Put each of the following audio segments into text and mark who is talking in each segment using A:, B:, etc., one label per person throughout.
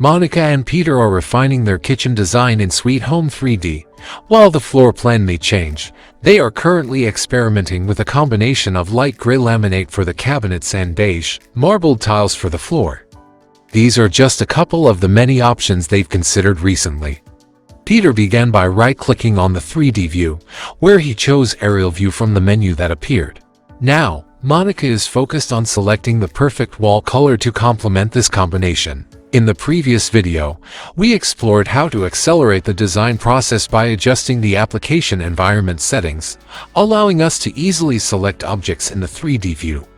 A: Monica and Peter are refining their kitchen design in Sweet Home 3D. While the floor plan may change, they are currently experimenting with a combination of light gray laminate for the cabinets and beige, marbled tiles for the floor. These are just a couple of the many options they've considered recently. Peter began by right-clicking on the 3D view, where he chose Aerial View from the menu that appeared. Now, Monica is focused on selecting the perfect wall color to complement this combination. In the previous video, we explored how to accelerate the design process by adjusting the application environment settings, allowing us to easily select objects in the 3D view.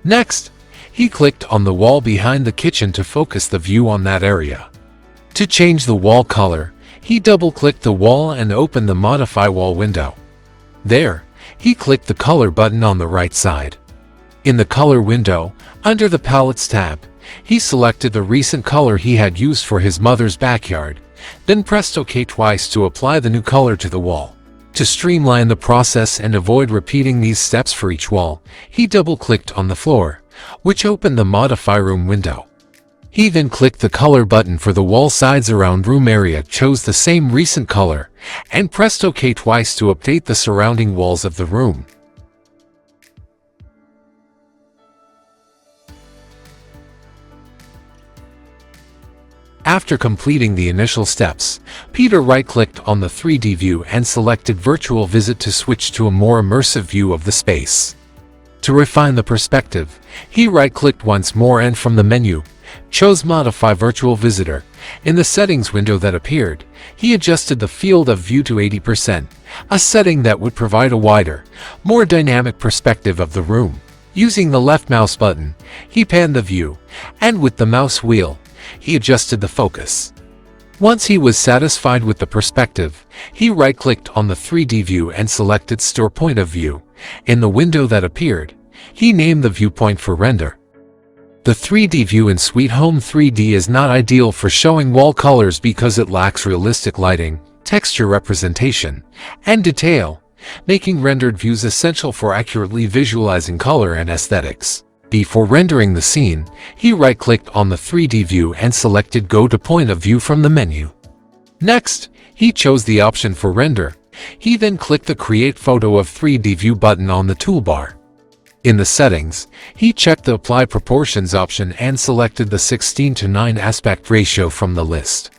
A: Next, he clicked on the wall behind the kitchen to focus the view on that area. To change the wall color, he double-clicked the wall and opened the Modify Wall window. There, he clicked the Color button on the right side. In the Color window, under the Palettes tab, he selected the recent color he had used for his mother's backyard, then pressed OK twice to apply the new color to the wall. To streamline the process and avoid repeating these steps for each wall, he double-clicked on the floor, which opened the Modify Room window. He then clicked the Color button for the wall sides around room area, chose the same recent color, and pressed OK twice to update the surrounding walls of the room. After completing the initial steps, Peter right-clicked on the 3D view and selected Virtual Visit to switch to a more immersive view of the space. To refine the perspective, he right-clicked once more and from the menu, chose Modify Virtual Visitor. In the settings window that appeared, he adjusted the field of view to 80%, a setting that would provide a wider, more dynamic perspective of the room. Using the left mouse button, he panned the view, and with the mouse wheel, he adjusted the focus. Once he was satisfied with the perspective, he right-clicked on the 3D view and selected Store Point of View. In the window that appeared, he named the viewpoint for render. The 3D view in Sweet Home 3D is not ideal for showing wall colors because it lacks realistic lighting, texture representation, and detail, making rendered views essential for accurately visualizing color and aesthetics. Before rendering the scene, he right-clicked on the 3D view and selected Go to Point of View from the menu. Next, he chose the option for render. He then clicked the Create Photo of 3D View button on the toolbar. In the settings, he checked the Apply Proportions option and selected the 16:9 aspect ratio from the list.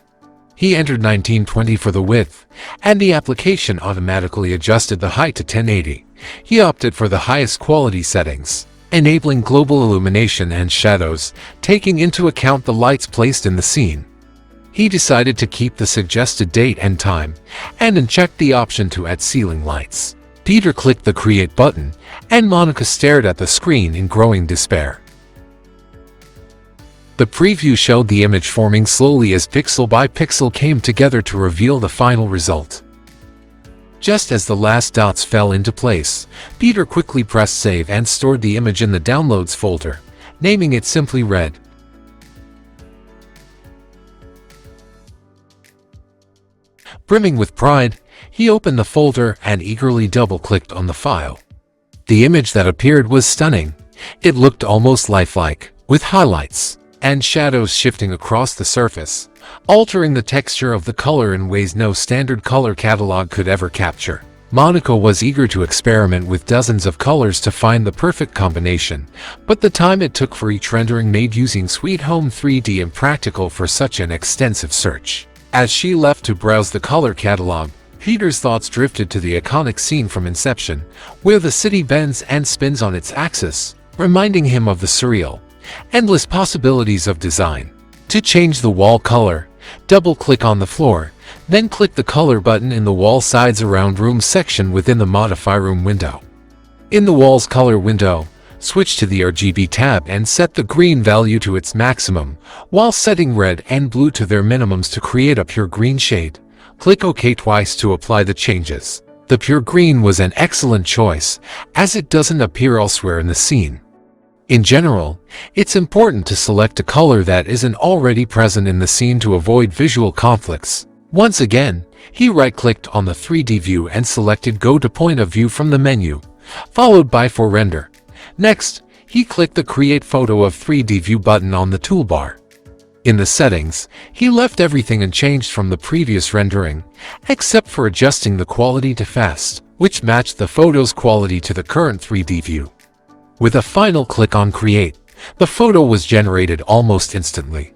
A: He entered 1920 for the width, and the application automatically adjusted the height to 1080. He opted for the highest quality settings, enabling global illumination and shadows, taking into account the lights placed in the scene. He decided to keep the suggested date and time, and unchecked the option to add ceiling lights. Peter clicked the Create button, and Monica stared at the screen in growing despair. The preview showed the image forming slowly as pixel by pixel came together to reveal the final result. Just as the last dots fell into place, Peter quickly pressed Save and stored the image in the Downloads folder, naming it simply Red. Brimming with pride, he opened the folder and eagerly double-clicked on the file. The image that appeared was stunning. It looked almost lifelike, with highlights and shadows shifting across the surface, altering the texture of the color in ways no standard color catalog could ever capture. Monica was eager to experiment with dozens of colors to find the perfect combination, but the time it took for each rendering made using Sweet Home 3D impractical for such an extensive search. As she left to browse the color catalog, Peter's thoughts drifted to the iconic scene from Inception, where the city bends and spins on its axis, reminding him of the surreal, endless possibilities of design. To change the wall color, double-click on the floor, then click the Color button in the Wall Sides Around Room section within the Modify Room window. In the Walls Color window, switch to the RGB tab and set the green value to its maximum, while setting red and blue to their minimums to create a pure green shade. Click OK twice to apply the changes. The pure green was an excellent choice, as it doesn't appear elsewhere in the scene. In general, it's important to select a color that isn't already present in the scene to avoid visual conflicts. Once again, he right-clicked on the 3D view and selected Go to Point of View from the menu, followed by For Render. Next, he clicked the Create Photo of 3D View button on the toolbar. In the settings, he left everything unchanged from the previous rendering, except for adjusting the quality to fast, which matched the photo's quality to the current 3D view. With a final click on Create, the photo was generated almost instantly.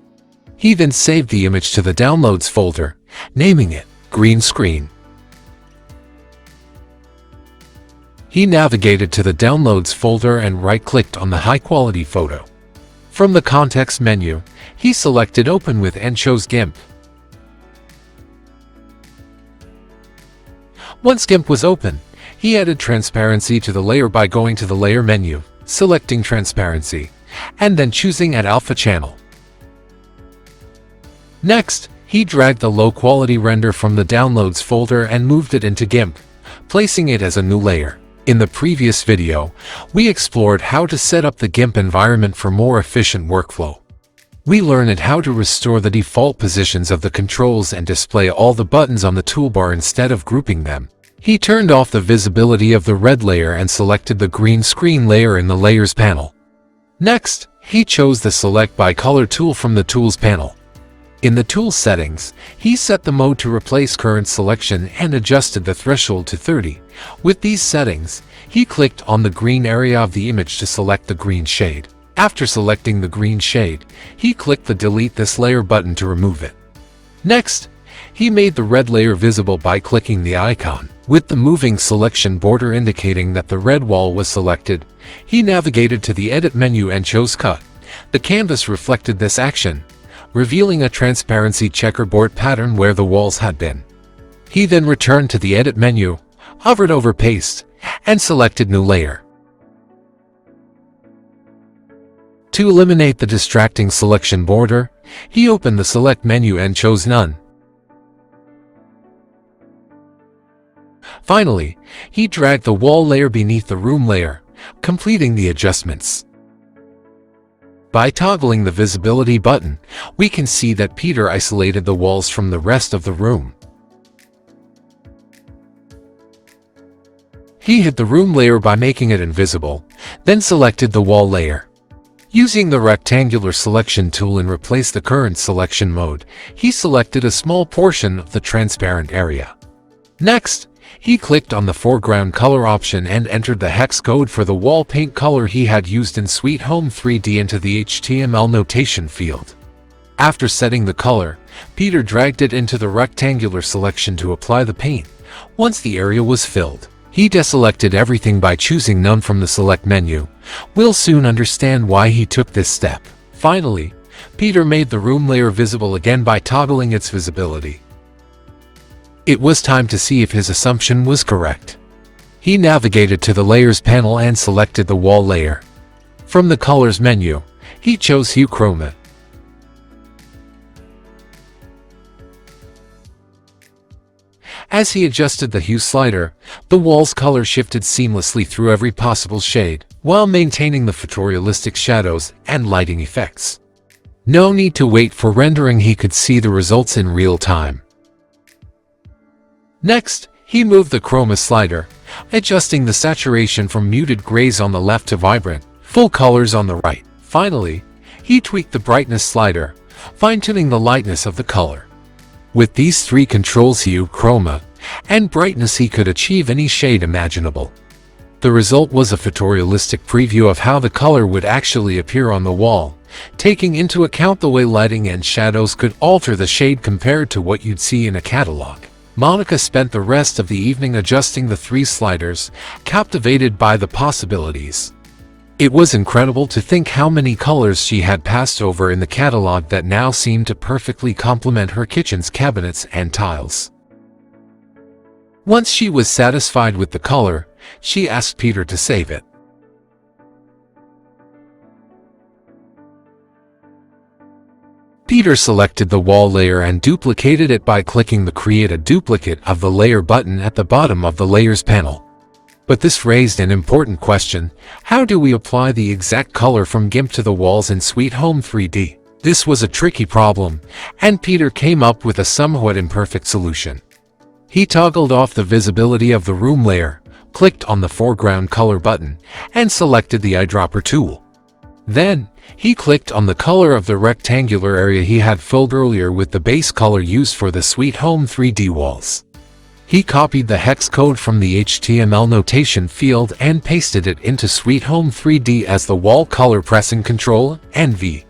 A: He then saved the image to the Downloads folder, naming it Green Screen. He navigated to the Downloads folder and right-clicked on the high-quality photo. From the context menu, he selected Open with and chose Gimp. Once Gimp was open, he added transparency to the layer by going to the Layer menu, selecting Transparency, and then choosing Add Alpha Channel. Next, he dragged the low-quality render from the Downloads folder and moved it into Gimp, placing it as a new layer. In the previous video, we explored how to set up the Gimp environment for more efficient workflow. We learned how to restore the default positions of the controls and display all the buttons on the toolbar instead of grouping them. He turned off the visibility of the red layer and selected the green screen layer in the Layers panel. Next, he chose the Select by Color tool from the Tools panel. In the Tools settings, he set the mode to replace current selection and adjusted the threshold to 30. With these settings, he clicked on the green area of the image to select the green shade. After selecting the green shade, he clicked the Delete this layer button to remove it. Next, he made the red layer visible by clicking the icon, with the moving selection border indicating that the red wall was selected. He navigated to the Edit menu and chose Cut. The canvas reflected this action, revealing a transparency checkerboard pattern where the walls had been. He then returned to the Edit menu, hovered over Paste, and selected New Layer. To eliminate the distracting selection border, he opened the Select menu and chose None. Finally, he dragged the wall layer beneath the room layer, completing the adjustments. By toggling the visibility button, we can see that Peter isolated the walls from the rest of the room. He hid the room layer by making it invisible, then selected the wall layer. Using the rectangular selection tool and replace the current selection mode, he selected a small portion of the transparent area. Next, he clicked on the foreground color option and entered the hex code for the wall paint color he had used in Sweet Home 3D into the HTML notation field. After setting the color, Peter dragged it into the rectangular selection to apply the paint. Once the area was filled, he deselected everything by choosing None from the Select menu. We'll soon understand why he took this step. Finally, Peter made the room layer visible again by toggling its visibility. It was time to see if his assumption was correct. He navigated to the Layers panel and selected the wall layer. From the Colors menu, he chose Hue Chroma. As he adjusted the hue slider, the wall's color shifted seamlessly through every possible shade, while maintaining the photorealistic shadows and lighting effects. No need to wait for rendering, he could see the results in real time. Next, he moved the chroma slider, adjusting the saturation from muted grays on the left to vibrant, full colors on the right. Finally, he tweaked the brightness slider, fine-tuning the lightness of the color. With these three controls, hue, chroma, and brightness, he could achieve any shade imaginable. The result was a photorealistic preview of how the color would actually appear on the wall, taking into account the way lighting and shadows could alter the shade compared to what you'd see in a catalog. Monica spent the rest of the evening adjusting the three sliders, captivated by the possibilities. It was incredible to think how many colors she had passed over in the catalog that now seemed to perfectly complement her kitchen's cabinets and tiles. Once she was satisfied with the color, she asked Peter to save it. Peter selected the wall layer and duplicated it by clicking the Create a Duplicate of the Layer button at the bottom of the Layers panel. But this raised an important question: how do we apply the exact color from Gimp to the walls in Sweet Home 3D? This was a tricky problem, and Peter came up with a somewhat imperfect solution. He toggled off the visibility of the room layer, clicked on the foreground color button, and selected the eyedropper tool. Then, He clicked on the color of the rectangular area he had filled earlier with the base color used for the Sweet Home 3D walls. He copied the hex code from the HTML notation field and pasted it into Sweet Home 3D as the wall color, pressing Ctrl and V.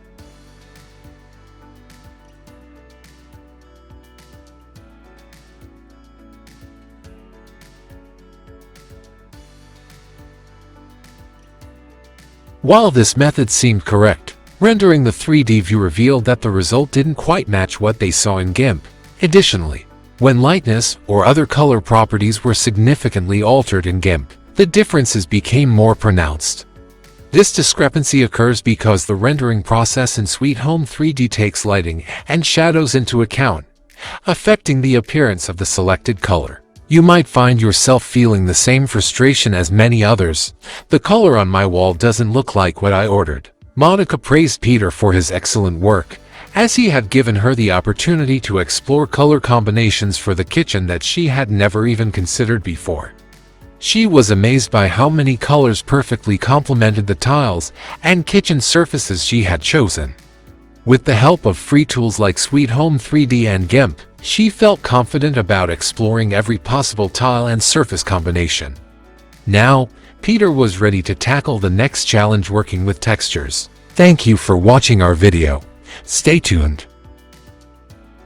A: While this method seemed correct, rendering the 3D view revealed that the result didn't quite match what they saw in Gimp. Additionally, when lightness or other color properties were significantly altered in Gimp, the differences became more pronounced. This discrepancy occurs because the rendering process in Sweet Home 3D takes lighting and shadows into account, affecting the appearance of the selected color. You might find yourself feeling the same frustration as many others. The color on my wall doesn't look like what I ordered. Monica praised Peter for his excellent work, as he had given her the opportunity to explore color combinations for the kitchen that she had never even considered before. She was amazed by how many colors perfectly complemented the tiles and kitchen surfaces she had chosen. With the help of free tools like Sweet Home 3D and Gimp, she felt confident about exploring every possible tile and surface combination. Now, Peter was ready to tackle the next challenge, working with textures. Thank you for watching our video. Stay tuned.